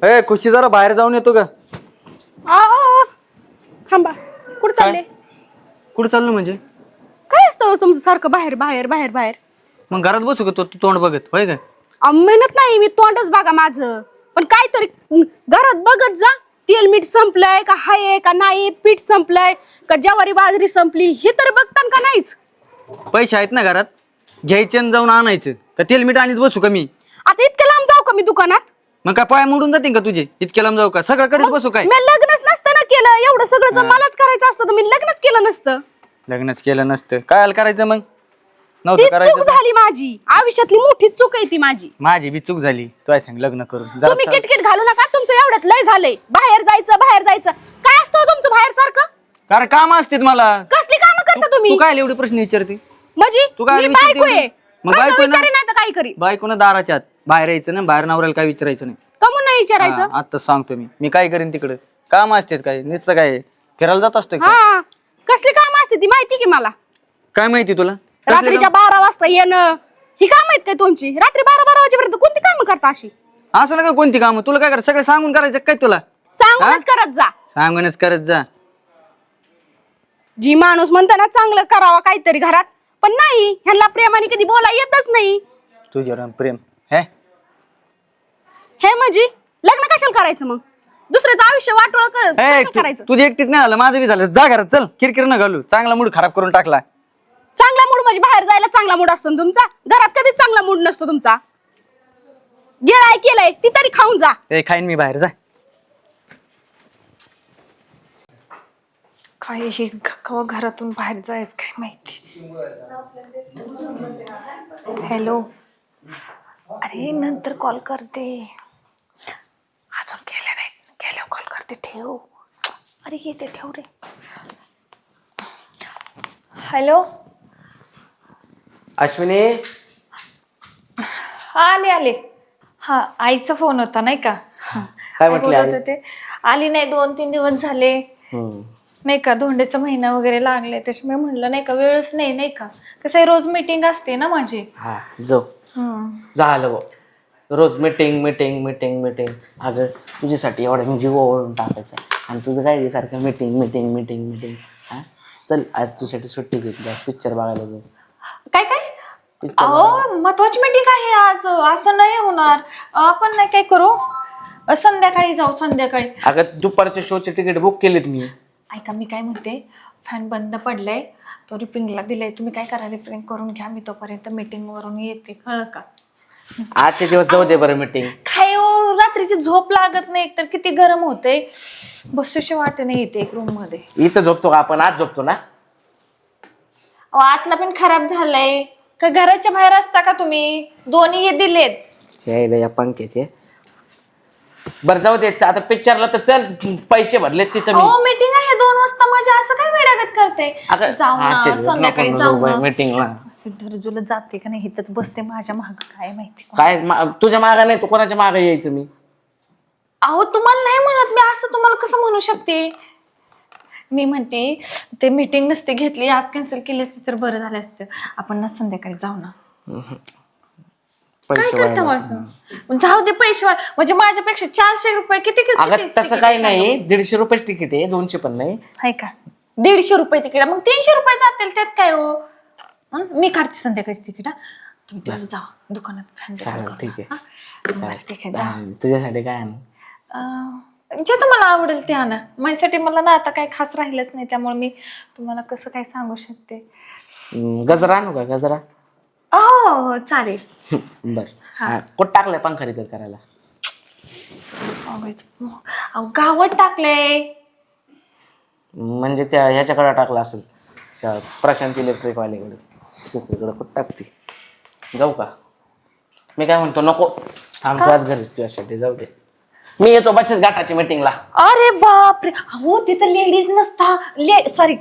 ए खुशी जरा बाहेर जाऊन येतो का? आ, थांबा. कुठं चालले? कुठं चाललो म्हणजे? काय असतं हो तुमचं सारखं बाहेर बाहेर बाहेर बाहेर? मग घरात बसू का तू तोंड बघत होय काय? मेहनत नाही, मी तोंडच बघा माझं. पण काहीतरी घरात बघत जा. तेल मीठ संपलंय का हाय का नाही, पीठ संपलंय का ज्वारी बाजरी संपली, हे तर बघतान का नाहीच? पैसे आहेत ना घरात, घ्यायचे आणि जाऊन आणायचं का? तेल मीठ आणीत बसू का मी? आता इतक्या लांब जाऊ का मी दुकानात? मग काय पाय मोडून जातील का तुझे? इतक्या लांब जाऊ का? सगळं करीत बसू काय? मी लग्नच नसतं ना केलं, एवढं सगळं जर मलाच करायचं असतं तर मी लग्नच केलं नसतं. लग्नच केलं नसतं काय करायचं मग? ती नव्हतं चूक करायचं तर. झाली माझी, आयुष्यातली मोठी चूक आहे ती माझी. माझी बी चूक झाली, तुझ्या संग लग्न करून. तुम्ही किटकिट घालू नका, तुमचं एवढ्यात लय झालंय. बाहेर जायचं काय असतं हो तुमचं बाहेर सारखं? कारण काम असतात मला. कसली कामं करता तू तुम्ही? काय एवढे प्रश्न विचारते? म्हणजे तू काय मी विचारते बायको आहे. एवढी? मग प्रश्न बायको ना? विचारे नाही तर काय करी? बायकोनं दाराच्या आत बाहेर यायचं ना, बाहेर नवऱ्याला काय विचारायचं नाही. कमून नाही विचारायचं? आता सांगतो मी काय करीन तिकडे. काम असतात काय नुसतं काय फिरायला जात असतं का? हा, कसली काम असते ती माहिती की मला? काय माहिती तुला? कसले रात्रीच्या 12 वाजता येणं, ही काम आहेत काय तुमची? रात्री 12 वाजेपर्यंत कोणती कामं करता अशी? काम? असं ना कोणती काम तुला काय करायचं? सगळं सांगून करायचं काय तुला? सांगूनच करत जा. सांगूनच करत जा. जी माणूस म्हणता ना चांगलं करावा काहीतरी घरात, पण नाही, ह्यांना प्रेमाने कधी बोला येतच नाही. तुझ्यावर प्रेम हे हे म्हणजे लग्न कशाला करायचं मग? दुसऱ्याचं आयुष्य वाटोळ करायचं? तुझी एकटीच नाही झालं, माझं बी झालं. जा घरात चल, किरकिर न घालू. चांगला मूड खराब करून टाकला. चांगला मूड म्हणजे बाहेर जायला चांगला मूड असतो ना तुमचा? घरात कधीच चांगला मूड नसतो तुमचा. गिळाय केलंय ती तरी खाऊन जा. ए खाईन मी बाहेर. जा. काय हे कवा घरातून बाहेर जायचं काय माहिती. हॅलो, अरे नंतर कॉल करते. अजून केलं नाही, गेल्यावर कॉल करते. ठेव. अरे येते, ठेव रे. हॅलो अश्विनी, आले आले. हा, आईचा फोन होता नाही का? काय आई म्हटले? बोलत होते. आली नाही, 2-3 दिवस झाले नाही का, धोंड्याचा महिना वगैरे लागले, त्याच्यामुळे म्हणलं नाही का वेळच नाही का. कसं आहे, रोज मीटिंग असते ना माझी. हा जाऊ झालं भाऊ. रोज मीटिंग मीटिंग मीटिंग मीटिंग. अगं तुझ्यासाठी एवढं मी जीव ओळून टाकायचं आणि तुझं काय सारखं मीटिंग मीटिंग मीटिंग मीटिंग. हा चल, आज तुझ्यासाठी सुट्टी घेतली, आज पिक्चर बघायला जाऊ. काय काय? अहो महत्वाची मीटिंग आहे आज, असं नाही होणार. आपण नाही काय करू, संध्याकाळी जाऊ, संध्याकाळी. अगं दुपारच्या शोचे तिकीट बुक केलेत मी. ऐका, मी काय म्हणते, फॅन बंद पडलाय, तो रिपिंगला दिलाय. तुम्ही काय करा, रिपेअरिंग करून घ्या, मी तोपर्यंत मीटिंग वरून येते, कळ का? आजचे दिवस जाऊ दे बरं मीटिंग. काय हो, रात्रीची झोप लागत नाही, तर किती गरम होते, बसूशी वाट नाही येते एक रूम मध्ये. इथं झोपतो का आपण? आज झोपतो ना. अहो, आतला पण खराब झालाय का? घराच्या बाहेर असता का तुम्ही? दोन्ही हे दिलेत. या पंख्याचे. बरं जाऊ दे, आता पिक्चरला तर चल, पैसे भरलेत तिथं मी. हो, मीटिंग आहे 2 वाजता माझी, असं काय वेड्यागत करते? जाऊ ना, संध्याकाळी जाऊ ना. मीटिंगला दर्जूला जाते का नाही, इथंच बसते माझ्या माग, काय माहिती. काय तुझ्या मागा नाही, तू कोणाच्या मागा यायचं मी? अहो, तुम्हाला नाही म्हणत मी, असं तुम्हाला कसं म्हणू शकते? मी म्हणते ते मीटिंग नसते घेतली, आज कॅन्सल केली असती तर बरं झालं असतं. आपण ना संध्याकाळी जाऊ ना. काय करता असं? जाऊ दे, पैसे म्हणजे माझ्यापेक्षा 400 रुपये किती अगं तसं काही नाही, 150 रुपये तिकीट आहे, 200 पण नाही. आहे का? 150 रुपये तिकीट, मग 300 रुपये जातील, त्यात काय हो. मी काढते संध्याकाळची तिकीट. तुम्ही तेवढं जा दुकानात, फॅन. चालेल, ठीक आहे. ठीक आहे, जा. तुझ्यासाठी काय आणू? जे तुम्हाला आवडेल ते आणा. माझ्यासाठी मला ना आता काही खास राहिलंच नाही, त्यामुळे मी तुम्हाला कसं काय सांगू शकते. गजरा आणू का? गजरा? हो चालेल. बर. कुठं टाकलंय पंखा रिपेअर करायला? सांगायचं, अहो गावात टाकलंय. म्हणजे त्या ह्याच्याकडे टाकलं असेल, त्या प्रशांत इलेक्ट्रिक वाल्याकडे. दुसरीकडे कुठं टाकते? जाऊ का? मी काय म्हणतो, नको आमचं आज घरी तुझ्यासाठी. जाऊ दे, मी येतो बचत गटाची मीटिंगला. अरे बापरे, अहो तिथं लेडीज नसता, सॉरी,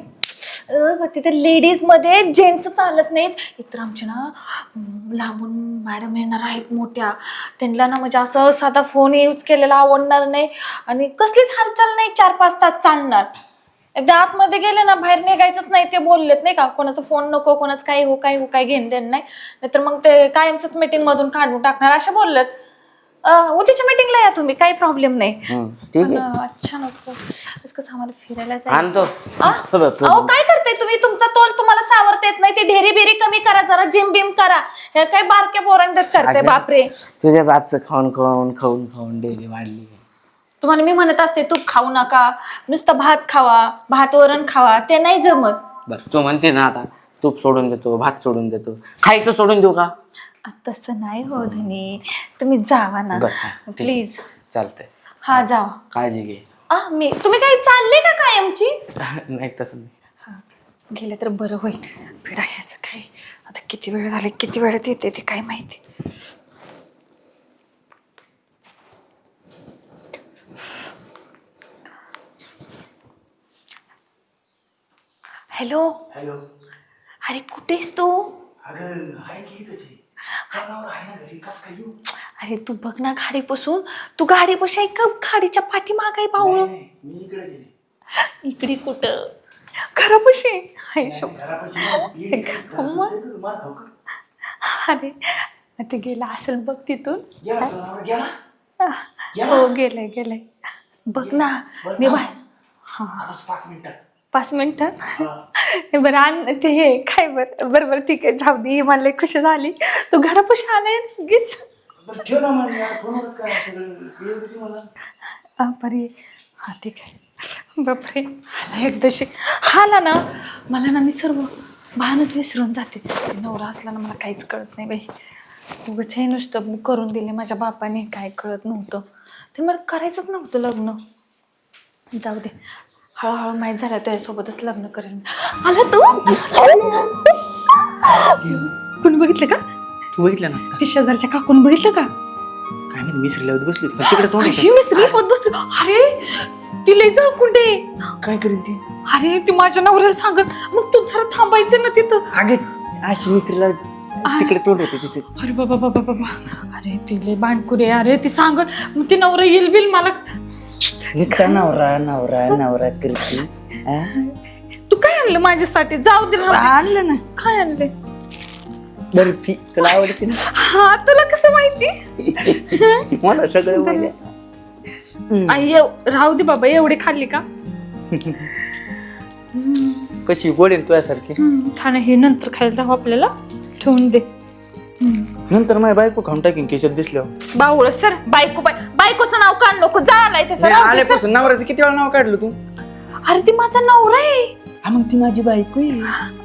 तिथे लेडीज मध्ये जेंट्स चालत नाहीत. एकतर आमच्या ना लांबून मॅडम येणार आहेत मोठ्या, त्यांना ना म्हणजे असं साधा फोन यूज केलेला आवडणार नाही आणि कसलीच हालचाल नाही, 4-5 तास चालणार. एकदा आतमध्ये गेले ना, बाहेर निघायचंच नाही. ते बोललेत नाही का, कोणाचा फोन नको, कोणाचं काही हो काय घेणं देणं नाही, नाहीतर मग ते कायमच मीटिंग मधून काढून टाकणार, असे बोललेत. उद्याच्या मीटिंगला या तुम्ही, काही प्रॉब्लेम नाही. ठीक पण, आहे अच्छा नको कसं आम्हाला फिरायला जायचं. आणतो. अहो काय करताय तुम्ही, तुमचा तोल तुम्हाला सावरता येत नाही. ते ढेरी बिरी कमी करा, जरा जिम बिम करा. हे काय बारक्या पोरांगत करताय अगं. बापरे. तुझ्याच आजचं खाऊन डेली वाढली. तुम्हाला मी म्हणत असते तूप खाऊ नका, नुसतं भात खावा, भात वरण खावा, ते नाही जमत. बरं तू म्हणते ना आता तूप सोडून देतो, भात सोडून देतो, खायचं सोडून देऊ का? तसं नाही हो धनी, तुम्ही जावा ना बरं, हा, ठीक. प्लीज. चालतंय, हा जावा. काळजी घे. तुम्ही काही चालले का कायमची? नाही तसं नाही. हा, गेले तर बरं होईल. फिरायचं काय आता, किती वेळ झाले, किती वेळात येते ते काय माहिती. हॅलो. हॅलो. अरे कुठेस तू? अरे तू बघ ना गाडीपासून, तू गाडीपाशी आहे का गाडीच्या पाठीमाग आहे बावळ? इकडे कुठं, घरापाशी अरे ते गेला असेल बघ तिथून. हो गेलंय गेलंय, बघ ना. मी बाय 5 मिनिटं बरं आण ते हे काय. बरं बरं बरं ठीक आहे, जाऊ दे. मला लई खुशी झाली तू घरापाशी आले. गीच बरी. हा ठीक आहे. बापरे एकदाशी हाला ना मला ना, मी सर्व भानच विसरून जाते. नवरा असला ना मला काहीच कळत नाही बाई. उगाच हे नुसतं करून दिले माझ्या बापाने, काय कळत नव्हतं. ते मला करायचंच नव्हतं लग्न. जाऊ दे, हळूहळू माहीत झालं तुझ्यासोबतच लग्न करेल. आला तू? कोणी बघितलं का? तू बघितलं ना? ती शेजारच्या काकून बघितलं का? काय नाही, मिसरीला बसली होती, पण तिकडे तोंड आहे ही मिसरी होत बसली. अरे ती लई जळकुंडे. का? काय करीन ती? अरे ती माझ्या नवऱ्याला सांगत. मग तू जरा थांबायचं ना तिथं. अगे अशी मिसरीला तिकडे तोंड होते तिचं. अरे बाबा बाबा बाबा, अरे ती लई बांडकुरे. अरे ती सांगत, मग ती नवरा येईल बिल मला. नुसता नवरा नवरा नवरा करते. तू काय आणलं माझ्यासाठी? जाऊ दे ना. आणलं ना. काय आणले? बर्फी तुला आवडते ना? हा तुला कसं माहिती? मला सगळं माहिती. आई राहू दे बाबा, एवढी खाल्ली का? कशी गोड आहे तुझ्यासारखी. ठाणे हे नंतर खायला राहू, आपल्याला ठेवून दे. नंतर माझ्या बायको खाऊन टाकीन केशव दिसल्यावर. बावळ सर, बायकोचं नाव काढ नको, जायला ते सर. आल्यापासून नवऱ्याचं किती वेळा नाव काढलं तू? अरे ती माझा नवरा आहे. हा मग ती माझी बायको आहे.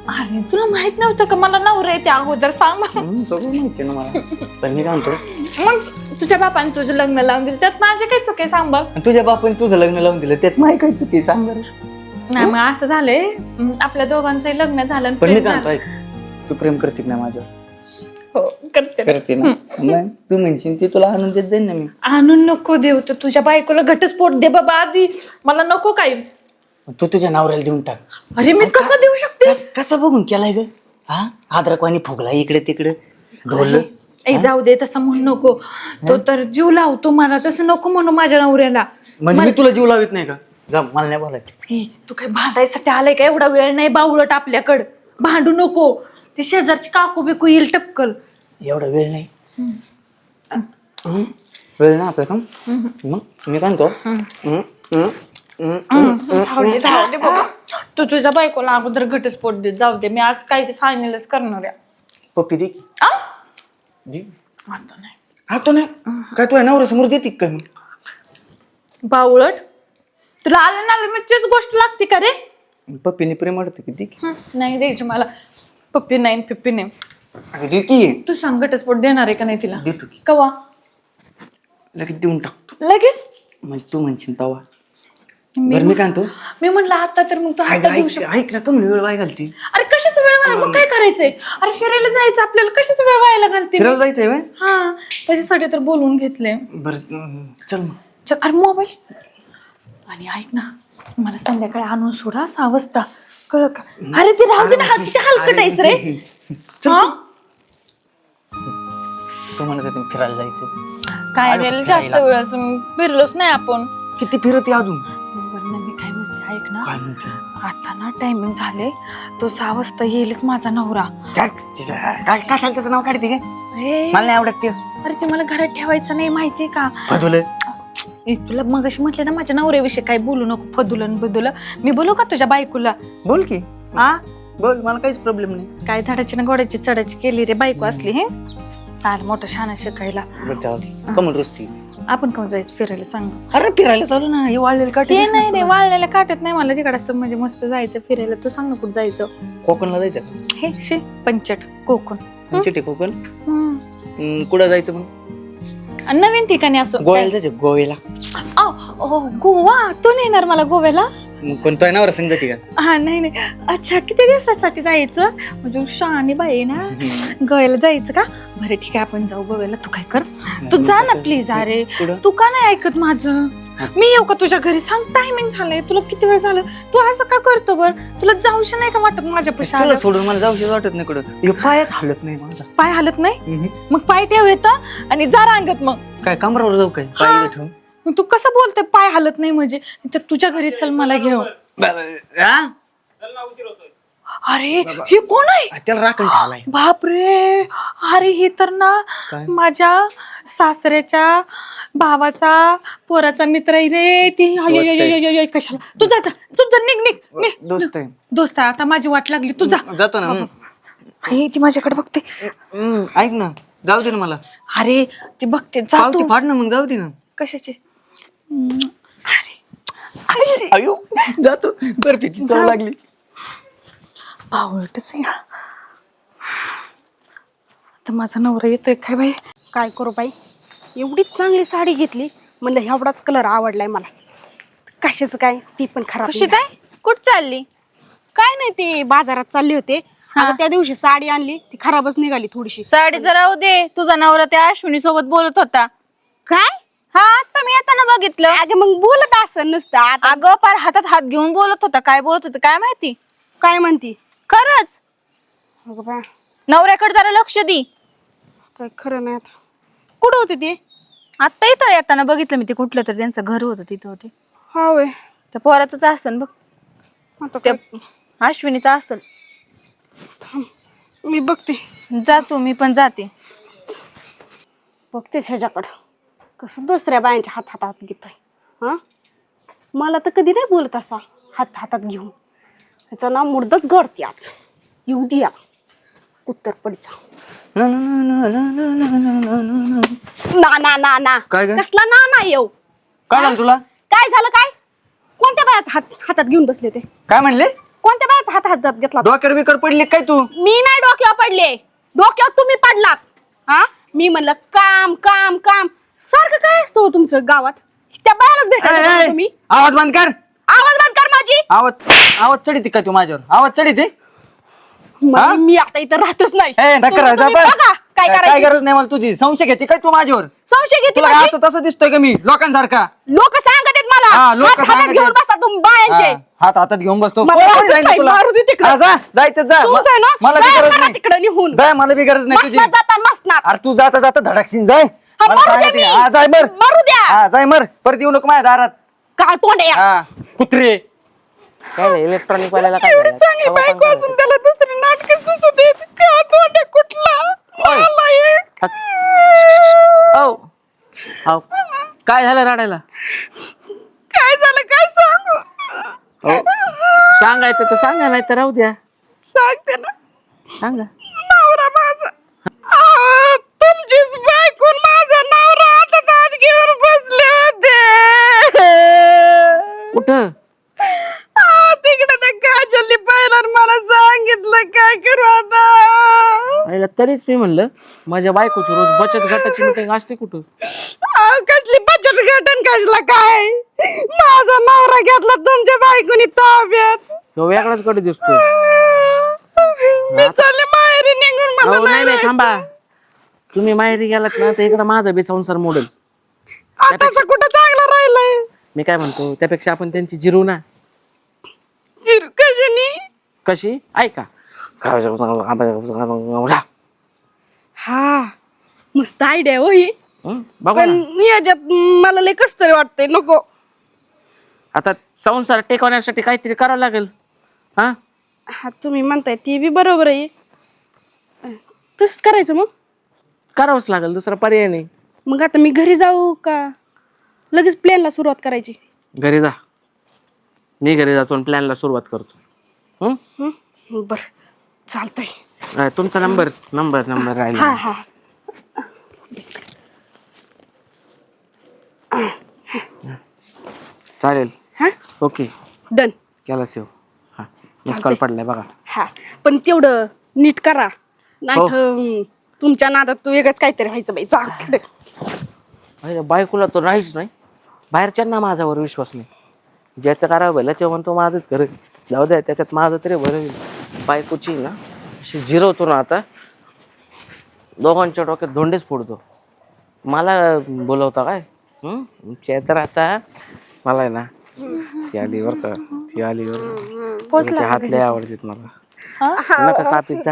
अरे तुला माहित नव्हतं का मला नवरा आहे? ते अगोदर सांग मला. सगळं माहिती ना मला. पण मी काय म्हणतो, मग तुझ्या बापाने तुझं लग्न लावून दिलं, त्यात माझे काय चुके सांग बघ. तुझ्या बापाने तुझं लग्न लावून दिलं, त्यात माही काय चुकी सांग बरं. नाही मग असं झालंय, आपल्या दोघांचंही लग्न झालं. पण मी प्रेम काय झालं. म्हणतो, ऐक, तू प्रेम करते ना माझ्यावर? हो करते. करते ना. मग तू म्हणशील ती तुला आणून देत जाईन ना मी. आणून नको देऊ, तर तुझ्या बायकोला घटस्फोट दे बाबा आधी, मला नको काही. तू तुझ्या नवऱ्याला देऊन टाक. अरे मी कसं देऊ शकते? कसं बघून केलाय ग? हा आद्रकवाणी फुगला इकडे तिकडे ढोल. ए जाऊ दे, तसं म्हणू नको. तो तर जीव लावतो मला, तसं नको म्हणू माझ्या नवऱ्याला. म्हणजे मी तुला जीव लावित नाही का? जा, मला नाही बोलायचं. ए, तू काय भांडायसाठी आलाय का? एवढा वेळ नाही बावळट आपल्याकडं, भांडू नको. ती शेजारची काकू बिकू येईल टपकल. एवढा वेळ नाही. वेळ ना आपल्या काम. मग मी काय म्हणतो, जाऊ दे बाबा, तू तुझ्या बायकोला अगोदर घटस्फोट दे. जाऊ दे, मी आज काय ते फायनलच करणार आहे. पप्पी दे की. आ? दे. आता नाही. आता नाही काय तुझ्या नवऱ्या समोर देते का मी? बावळट, तुला आलं ना मी तेच गोष्ट लागते का रे? पप्पीने प्रेम वाटतं की? दे की. नाही द्यायची मला पप्पी, नाही पिप्पी नाही. अगं दे की. तू सांग घटस्फोट देणार आहे का नाही तिला? देतो की. कवा? लगेच देऊन टाकतो. लगेच? म्हणजे तू म्हणशील तवा. बरं मी काय म्हणतो, मी म्हणलं आता, तर मग तू आता देऊ शकतो. ऐक ना, कमी वेळ वाया घालते. अरे कशाचा वेळ वाया? मग काय करायचंय? अरे फिरायला जायचं आपल्याला, कशाचा वेळ व्हायला घालते? फिरायला जायचंय व्हय? हा, त्याच्यासाठी तर बोलवून घेतले. बरं चल मग. चल. अरे मोबाईल. आणि ऐक ना, मला संध्याकाळी आणून सोडा 6 वाजता, कळ का? अरे ते राहू दे ना, किती हलकट आहेस रे. हा? तू म्हणत होती फिरायला जायचं. काय अरे, झालं, जास्त वेळ फिरलोच नाही आपण. किती फिरते अजून? बरं नाही, मी काय म्हणते ऐक ना, काय म्हणते? आता ना टायमिंग झाले, तो 6 वाजता येईलच माझा नवरा. काय कशाला त्याचं नाव काढते काय? मला नाही आवडत ते. अरे ते मला घरात ठेवायचं नाही माहितीये का? फदुलं. तुला मग अशी म्हटले ना माझ्या नवऱ्याविषयी काय बोलू नको, फदुलन बदुलं. मी बोलू का तुझ्या बायकोला? बोल की, आ बोल, मला काहीच प्रॉब्लेम नाही. काय धडाची ना गोड्याची चढाची केली रे बायको असली. हे आल मोठं शान शिकायला. कमल रुसती. आपण कोण जायचं फिरायला सांग? अरे फिरायला चालू ना, हे वाळलेलं काटे. ते नाही रे, वाळलेल्या काटत नाही मला तिकडे असं म्हणजे मस्त जायचं फिरायला. तू सांग ना कुठं जायचं? कोकणला जायचं का? हे शे पंचट कोकण. चिटे कोकण. कुठं जायचं मग? आणि नवीन ठिकाणी असं गोव्याला जायचं. गोव्याला. गोवा? तू नेणार मला गोव्याला? मग कोणता नवरा संग जाते का? हा नाही नाही. अच्छा किती दिवसासाठी जायचं? म्हणजे शहाणी बाई आहे ना, गोव्याला जायचं का? बरं ठीक आहे आपण जाऊ गोव्याला. तू काय कर, तू जा ना प्लीज. अरे तू का नाही ऐकत माझं? मी येऊ का तुझ्या घरी? सांग टायमिंग झालंय, तुला किती वेळ झालं? तू असं का करतो? बर तुला जाऊशी नाही का वाटत माझ्या तुला पैशाला? सोडून मला जाऊशी वाटत नाही कुठं. हे पायात हालत नाही माझा. पाय हालत नाही? मग पाय ठेव येतं आणि जा रांगत. मग काय कमरावर जाऊ काय? पाय ठेवून. मग तू कसं बोलते पाय हालत नाही म्हणजे? तर तुझ्या घरी चल मला घेऊन. अरे हे कोण आहे? त्याला राखण ठेवलाय. बापरे, अरे हे तर ना काय? माझ्या सासऱ्याच्या भावाचा पोराचा मित्र आहे रे. ती कशाला? तू जा जा, तू जा, निघ निघ निघ. दोस्त आहे. दोस्त आहे, आता माझी वाट लागली. तू जा. जातो ना. अरे ती माझ्याकडे बघते. ऐक ना, जाऊ दे ना मला. अरे ती बघते, जा पावती तू. फाड ना मग, जाऊ दे ना. कशाची? अयो जातो. बरं त्याची चव लागली. आवडतच आहे. आता माझा नवरा येतोय काय बाई? काय करू बाई, एवढी चांगली साडी घेतली म्हणलं एवढाच कलर आवडलाय मला. कशाचं काय, ती पण खराब खुशी निघाली. काय कुठं चालली? काय नाही, ते बाजारात चालले होते. अगं त्या दिवशी साडी आणली, ती खराबच निघाली थोडीशी. साडी जरा राहू दे. तुझा नवरा त्या अश्विनी सोबत बोलत होता. काय? हा आता मी येताना बघितलं. अगं मग बोलत असं नसतं आता. अगं पार हातात हात घेऊन बोलत होता. काय बोलत होता काय माहिती? काय म्हणती? खरंच अगं बा, नवऱ्याकडे जरा लक्ष दे. काय खरं नाही आता. कुठं होते ते? आता इथं येताना बघितलं मी. ते कुठलं तर त्यांचं घर होतं तिथं होते. हा होय. त्या पोराचंच असेल बघ. आता त्या काय? अश्विनीचा असेल. थांब, मी बघते. जातो मी पण जाते. बघतेच ह्याच्याकडं कसं दुसऱ्या बायांच्या हातात घेतोय. हा, मला तर कधी नाही बोलत असा हातात घेऊन. ह्याचा ना मुर्दच गडते आज. येऊ द्या उत्तर पडचा. ना ना ना ना ना ना ना ना. ना ना ना ना काय ग? कसला ना ना येऊ? काय झालं तुला? काय झालं काय? कोणत्या बायाचा हातात घेऊन बसले ते? काय म्हणले? कोणत्या बायाचा हातात घेतला? डोक्यावर बिकर पडले काय तू? मी नाही डोक्यावर पडले, डोक्यावर तुम्ही पडलात. हा, मी म्हणलं काम काम काम. सारखं काय असतं हो तुमचं गावात? त्या बायालाच भेटायला तुम्ही. आवाज बंद कर. आवाज बंद कर माझी. आवाज चढीते का तू माझ्यावर? आवाज चढीते? मी आता इथं राहतच नाही. काय काय करायचं? गरज नाही मला तुझी. संशय घेते काय तू माझ्यावर? संशय घेते तुला माझी? असं तसं दिसतोय का मी लोकांसारखा? लोक सांगत आहेत मला. हा, लोकं हात हातात सांगत घेऊन आहेत. बसता तुम्ही बायांचे. हात हातात घेऊन बसतो. मला कोण जायचं सांगितलं नाही, तुला? मारू दे तिकडं. हा, जा, जायचं जा. तुमचं आहे ना, मला बी जा गरज घरा नाही. तिकडं निघून. जाय, मला बी गरज नाही तुझी. मसनात जाता मसनात. अरे तू जाता जाता धडकशील. जाय. हा, मला मारू द्या सांगायचं मी. नाही. हा, जाय मर. मारू द्या. हा, जाय मर. परत येऊ नको माझ्या दारात. काळ तोंड आहे. हा, कुत्रे. काय इलेक्ट्रॉनिक वाल्याला काय एवढी झालं? चांगली बायको असून त्याला दुसरी नाटक सुचत आहेत. काळ तोंड आहे कुठला? नालायक. औ काय झालं रडायला? काय झालं काय सांगू? सांगायचं तर सांगा, नाही तर राहू द्या. सांगते ना. सांगा. नवरा माझा, तुमचीच बायकून माझा नवरा हातात घेऊन बसले होते. कुठं? तिकडे त्या काजलनी पहिला मला सांगितलं. काय करू आता? आईला तरीच मी म्हणलं माझ्या बायकोची रोज बचत गटाची मीटिंग असते कुठं? कसली बचत गटन कसला काय? माझा नवरा घेतला तुमच्या बायकोनी ताब्यात. तो वेगळाच कडे दिसतो. मी चालले माहेरी निघून. मला नाही नाही नाही थांबा. तुम्ही माहेरी गेलात ना तर इकडे माझा बी संसार मोडेल. आता कुठं चांगलं राहिलंय? मी काय म्हणतो त्यापेक्षा आपण त्यांची जिरू ना. चिरू कशानी? कशी ऐका. हा, मस्त आयडिया हो ही. बघा पण ना. याच्यात मला लय कस तरी वाटतंय. नको. आता संसार टेकवण्यासाठी काहीतरी करावं लागेल. हा हा, तुम्ही म्हणताय ती बी बरोबर आहे. तसंच करायचं मग. करावंच लागेल, दुसरा पर्याय नाही. मग आता मी घरी जाऊ का लगेच प्लॅनला सुरुवात करायची? घरी जा, मी घरी जातो आणि प्लॅनला सुरुवात करतो. बर चालतंय. तुमचा नंबर राहिला. हा हा चालेल. हा ओके, डन. केला सेव. हा, मिस कॉल पडलाय बघा. हा पण तेवढं नीट करा, नाही तर तुमच्या नादात तू वेगळंच काहीतरी व्हायचं बाई. जा तिकडे. अरे बायकोला तो नाहीच नाही, बाहेरच्यांना माझ्यावर विश्वास नाही. ज्याचं करावं भलं तेव्हा म्हणतो माझंच कर, जाऊ द्या त्याच्यात माझं तरी बरं होईल. बायकोची ना अशी जिरवतो ना आता, दोघांच्या डोक्यात धोंडेच फोडतो. मला बोलवता काय तर आता मला आहे ना, ती आली बरं का, ती आली बरं. हात लय आवडतात मला. नका कापीत जा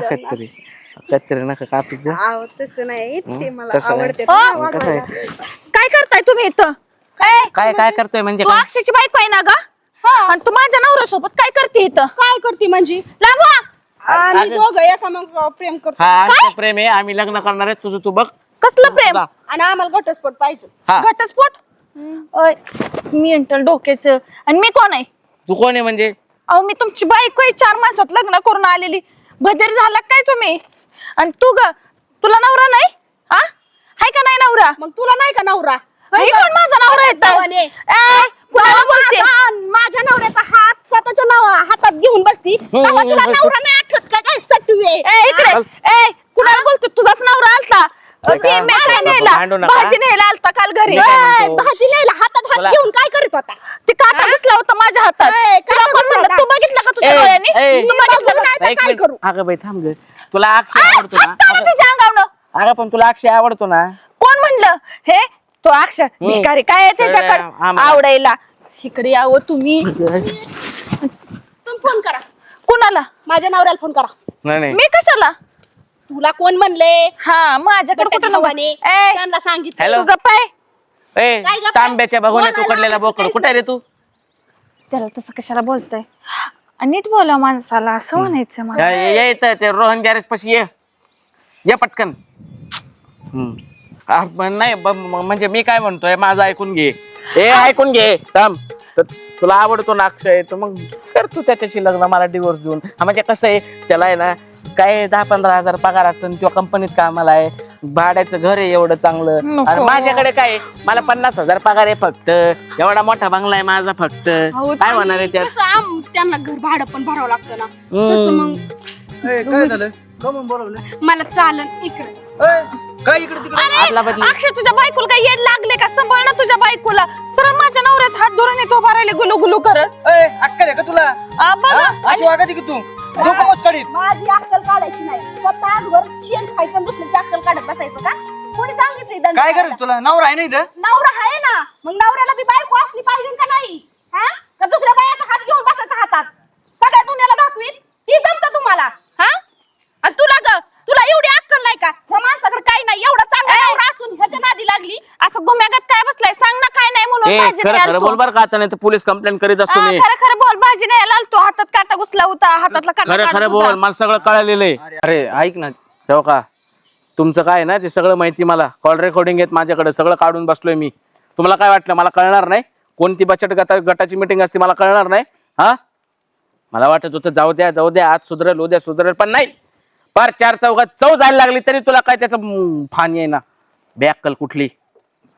कत्तरी नका कापीत जा. तसं नाही, ते मला तसं नाही. आवडते. कसं आहे? काय करताय तुम्ही इथं? काय करतोय म्हणजे तू अक्षयची बायको आहे ना ग? आणि तू माझ्या नवऱ्यासोबत काय करते इथं? काय करते म्हणजे? लांबवा. आम्ही दोघं एका मग प्रेम करतो हा आमचं प्रेम आहे, आम्ही लग्न करणार आहे. तुझं तू बघ. कसलं प्रेम? आणि आम्हाला घटस्फोट पाहिजे. हा घटस्फोट? मी इंटल डोक्याचं. आणि मी कोण आहे? तू कोण आहे म्हणजे? अहो मी तुमची बायको आहे, 4 मासात लग्न करून आलेली. भदेर झाला काय तुम्ही? आणि तू ग, तुला नवरा नाही? हा हाय का नाही नवरा? मग तुला नाही का नवरा? हे कोण माझा नवरा भावाने. येत? कुणाला बोलते? माझ्या नवऱ्याचा हात स्वतःच्या हातात घेऊन बसती. तेव्हा तुला नवरा नाही आठवत का? काय सटवे. इकडे कुणाला बोलतो? तुझाच नवरा आलता. काय भांडू नका. भाजी न्यायला आलता काल घरी. मी काय म्हणतो? भाजी न्यायला हातात हात घेऊन काय करत होता? ते काटा घुसला होता माझ्या हातात. तुला कोण म्हणलं? तू बघितलं का तुझ्या डोळ्यांनी? तू बघितलं का? काय करू? अगं बाई थांब ग, तुला अक्षय आवडतो ना? हात आला तुझ्या अंगावनं. अगं पण तुला अक्षय आवडतो ना? कोण म्हणलं हे? तो अक्षर भिकारी काय आहे त्याच्याकडे आम्हाला. आवडायला? इकडे यावं तुम्ही. तुम्ही फोन करा कुणाला? माझ्या नवऱ्याला फोन करा. नाही मी कशाला? तुला कोण म्हणले? हा माझ्याकडे कुठं भावाने ए, त्यांना सांगितलं. हॅलो. तू गप्प आहे. ए काय गप्प? तांब्याच्या बघून तू बोलायला कडलेला बोकड काहीच कुठे रे तू? त्याला तसं कशाला बोलताय? नीट बोला माणसाला, असं म्हणायचं मला. ये इथं ते रोहन गॅरेज पाशी ये पटकन. नाही म्हणजे मी काय म्हणतोय, माझं ऐकून घे. ऐकून घे थांब. तुला आवडतो ना अक्षय, तर मग कर तू त्याच्याशी लग्न, मला डिवोर्स देऊन. म्हणजे कसं आहे, त्याला आहे ना काय 10-15 हजार पगार असेल किंवा कंपनीत कामाला आहे, भाड्याचं घर आहे एवढं चांगलं. नको. आणि माझ्याकडे काय आहे, मला 50,000 पगार आहे फक्त. एवढा मोठा बंगला आहे माझा फक्त. काय होणार आहे त्यात? कसं त्यांना घर भाडं पण भरावं लागतं ना. तसं मग काय झालं? का म्हणून बोलवलं? मला चालन इकडे. काय इकडे तिकडे? आपला बदली. अक्षय तुझ्या बायकोला काही येड लागले का? सांभाळ ना तुझ्या बायकोला. सरळ माझ्या नवऱ्यात हात धरून येतो भरायला गुलू गुलू करत. अक्कल आहे का तुला? बघा. अशी वागायची की तू? डोकं काढीत. माझी अक्कल काढायची नाही. स्वतः आजवर शेण खायचं, दुसऱ्याची अक्कल काढत बसायचं का? कोणी सांगितलंय दंड काय करायला? करायचं तुला? नवरा आहे ना इथं? नवरा आहे ना, मग नवऱ्याला बी बायको असली पाहिजे का नाही? हा का दुसऱ्या बायाचा हात घेऊन बसायचा हातात? सगळ्या दुनियाला दाखवीत ती जमतं तुम्हाला? हा आणि तुला एवढी अक्कल नाही का? ह्या माणसाकडे काही नाही, एवढा चांगला नवरा असून ह्याच्या नादी लागली. असं गुम्यागत काय बसलाय? सांग ना काय नाही म्हणून. भाजी खरं न्यायला खरं बोल बरं का, आता नाही तर पोलीस कंप्लेंट करीत असतो मी. खरं खरं बोल. भाजी न्यायला आलतो, हातात काटा घुसला होता, हातातला काटा खरं काढत खरं होता. बोल, मला सगळं कळलेलं आहे. अरे ऐक ना, तेव्हा का तुमचं काय ना ते सगळं माहिती मला. कॉल रेकॉर्डिंग आहेत माझ्याकडे, सगळं काढून बसलोय मी. तुम्हाला काय वाटलं मला कळणार नाही? कोणती बचत गटाची मिटिंग असते मला कळणार नाही? हा मला वाटत होतं जाऊ द्या आज सुधरेल उद्या सुधरेल, पण नाही. पार 4 चौघात चव जायला लागली तरी तुला काय त्याचं फानी आहे ना? बॅकल कुठली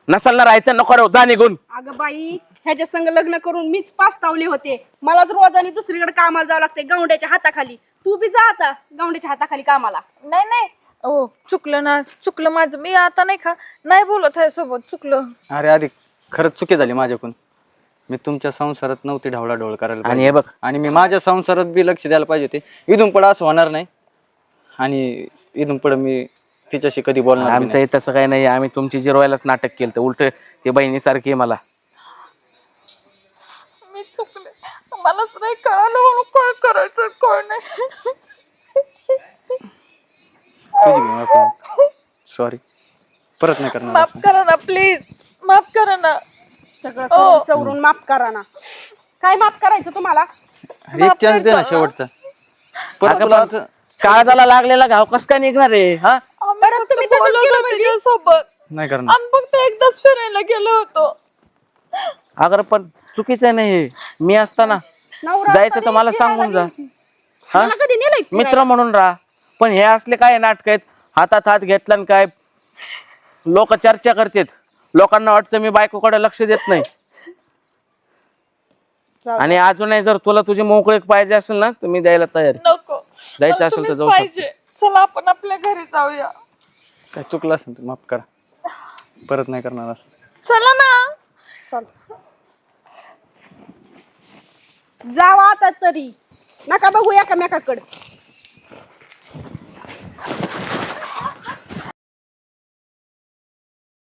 नसल ना, राहायचं नको रे, जा निघून. अगं बाई, ह्याच्या संग लग्न करून मीच पास्तावले होते. मलाच रोजाने दुसरीकडे कामाला जावं लागतंय गौंड्याच्या हाताखाली. तू बी जा आता गौंड्याच्या हाताखाली कामाला. नाही ओ चुकलं माझं. मी आता नाही बोलत आहे सोबत. चुकलं. अरे आधी खरंच चुकी झाली माझ्याकडून. मी तुमच्या संसारात नव्हती ढवळाढवळ करायला आणि पाहिजे. हे बघ, आणि मी माझ्या संसारात बी लक्ष द्यायला पाहिजे होते. इथून पुढे असं होणार नाही, आणि इथून पुढे मी तिच्याशी कधी बोलणार बी आमचं नाही. तसं काही नाही. आम्ही तुमची जिरवायलाच नाटक केलं, तर उलट ते बहिणीसारखी आहे मला. मी चुकले. मलाच नाही कळालं म्हणून काय करायचं काय नाही. तुझी माफी. सॉरी, परत नाही करणार माफ असं. करा ना प्लीज. माफ करा ना. सगळं करून सवरून माफ करा ना. काय माफ करायचं तुम्हाला? अरे एक चान्स दे ना शेवटचा. परत अगं तुला पण काळजाला लागलेला घाव कस काय निघणार आहे? हा परत तुम्ही तसंच केलं म्हणजे सोबत नाही करणार. आम्ही फक्त एकदाच फिरायला गेलो होतो. अगर पण चुकीचं आहे नाही, मी असताना नवरा जायचं तर असताना मला फिरायला सांगून जा. गेली होती. मला कधी नेलंय फिरायला? मित्र म्हणून राहा. पण हे असले काय नाटक आहेत, हातात हात घेतला आणि काय लोक चर्चा करतात, लोकांना वाटतं मी बायकोकडे लक्ष देत नाही. आणि अजूनही जर तुला तुझी मोकळीक पाहिजे असेल ना तर मी द्यायला तयार आहे. नको, जायचं मला असेल तर तुम्हीच जाऊ शकतो. पाहिजे. चला आपण आपल्या घरी जाऊया. काय चुकलं असेल तर माफ करा, परत नाही करणार असं. चला ना. जावा आता तरी, नका बघू एकामेकाकडे.